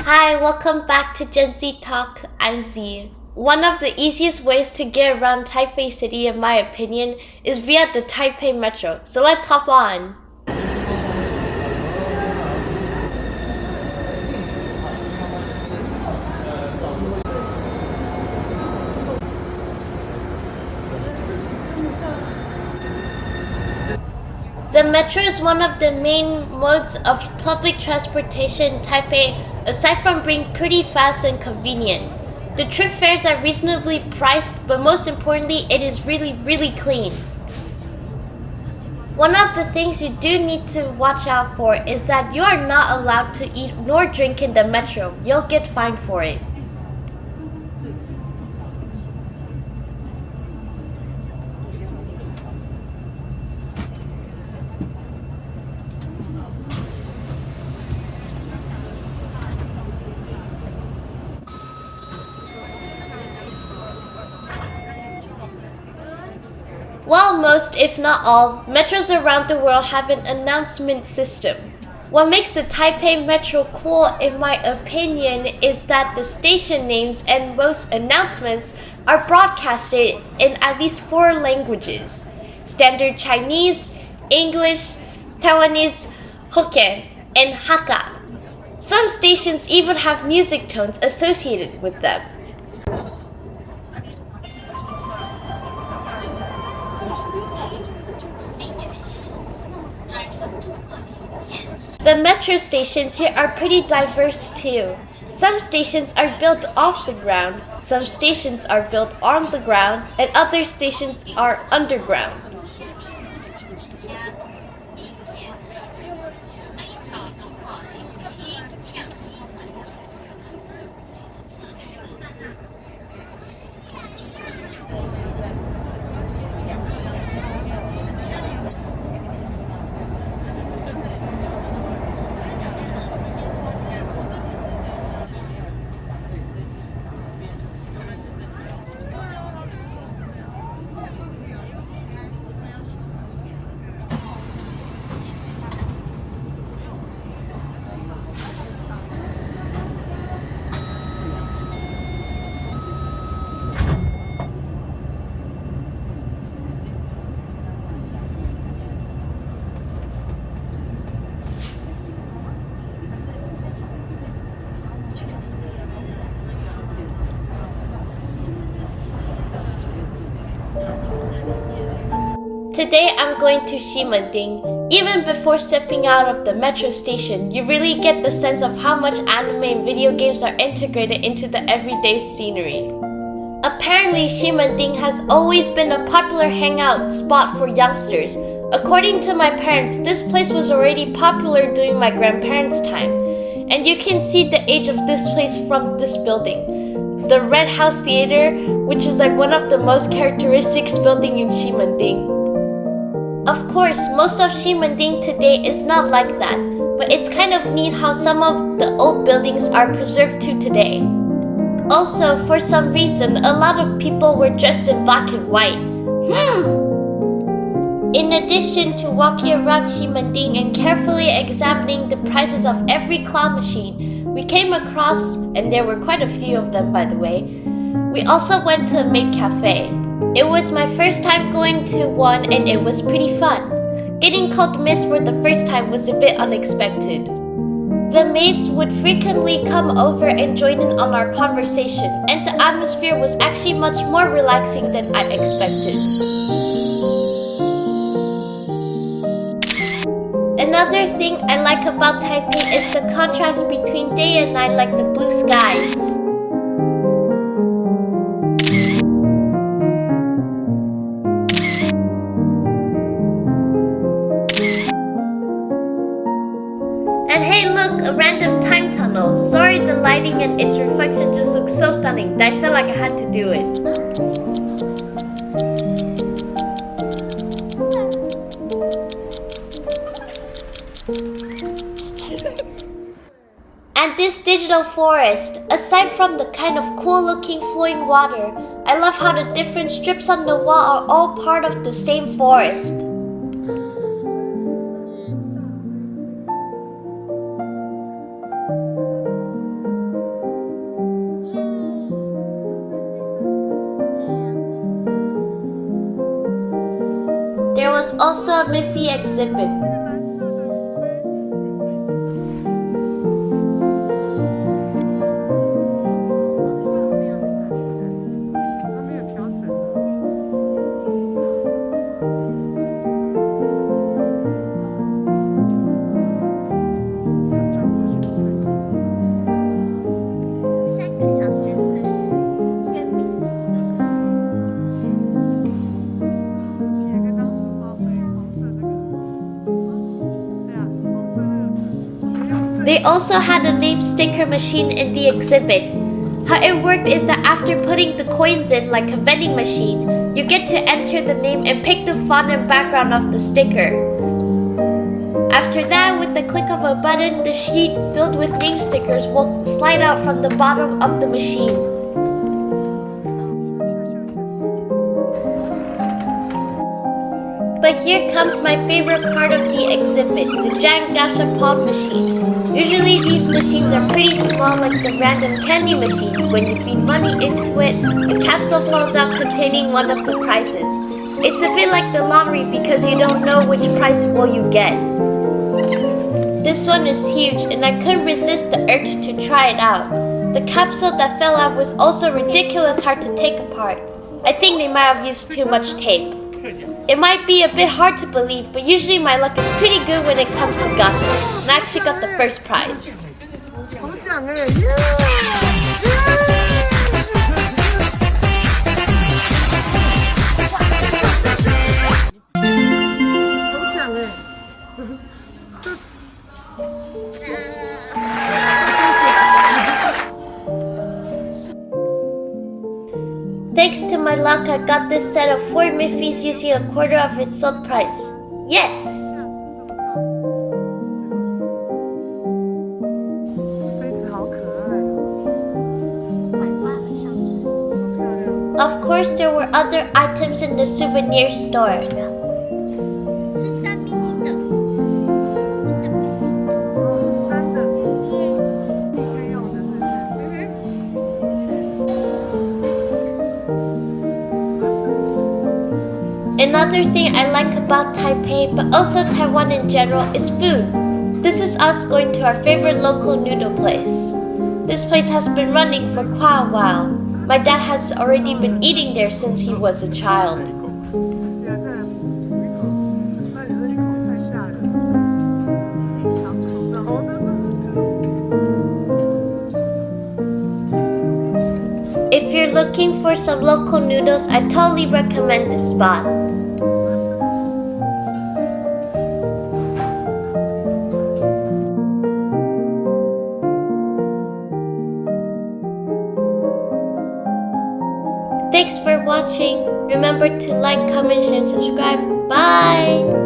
Hi, welcome back to Gen Z Talk. I'm Z. One of the easiest ways to get around Taipei City, in my opinion, is via the Taipei Metro. So let's hop on. The metro is one of the main modes of public transportation in Taipei, aside from being pretty fast and convenient. The trip fares are reasonably priced, but most importantly, it is really clean. One of the things you do need to watch out for is that you are not allowed to eat nor drink in the metro. You'll get fined for it. While most, if not all, metros around the world have an announcement system. What makes the Taipei Metro cool, in my opinion, is that the station names and most announcements are broadcasted in at least 4 languages: Standard Chinese, English, Taiwanese, Hokkien, and Hakka. Some stations even have music tones associated with them. The metro stations here are pretty diverse too. Some stations are built off the ground, some stations are built on the ground, and other stations are underground. Today I'm going to Ximending. Even before stepping out of the metro station, you really get the sense of how much anime and video games are integrated into the everyday scenery. Apparently, Ximending has always been a popular hangout spot for youngsters. According to my parents, this place was already popular during my grandparents' time. And you can see the age of this place from this building. The Red House Theater, which is like one of the most characteristic buildings in Ximending. Of course, most of Ximending today is not like that, but it's kind of neat how some of the old buildings are preserved to today. Also, for some reason, a lot of people were dressed in black and white. In addition to walking around Ximending and carefully examining the prices of every claw machine, we came across, and there were quite a few of them by the way, we also went to a maid cafe. It was my first time going to one and it was pretty fun. Getting cold mist for the first time was a bit unexpected. The maids would frequently come over and join in on our conversation, and the atmosphere was actually much more relaxing than I expected. Another thing I like about Taipei is the contrast between day and night, like the blue skies. And hey look, a random time tunnel. Sorry, the lighting and its reflection just looks so stunning that I felt like I had to do it. And this digital forest, aside from the kind of cool looking flowing water, I love how the different strips on the wall are all part of the same forest. also a Miffy exhibit. They also had a name sticker machine in the exhibit. How it worked is that after putting the coins in like a vending machine, you get to enter the name and pick the font and background of the sticker. After that, with the click of a button, the sheet filled with name stickers will slide out from the bottom of the machine. But here comes my favorite part of the exhibit, the giant gashapon machine. Usually these machines are pretty small like the random candy machines. When you feed money into it, a capsule falls out containing one of the prizes. It's a bit like the lottery because you don't know which prize will you get. This one is huge and I couldn't resist the urge to try it out. The capsule that fell out was also ridiculous hard to take apart. I think they might have used too much tape. It might be a bit hard to believe, but usually my luck is pretty good when it comes to gachas, and I actually got the first prize. Thanks to my luck, I got this set of 4 Miffys using a quarter of its sold price. Yes! Of course, there were other items in the souvenir store. Another thing I like about Taipei, but also Taiwan in general, is food. This is us going to our favorite local noodle place. This place has been running for quite a while. My dad has already been eating there since he was a child. If you're looking for some local noodles, I totally recommend this spot. Thanks for watching. Remember to like, comment, share, and subscribe. Bye!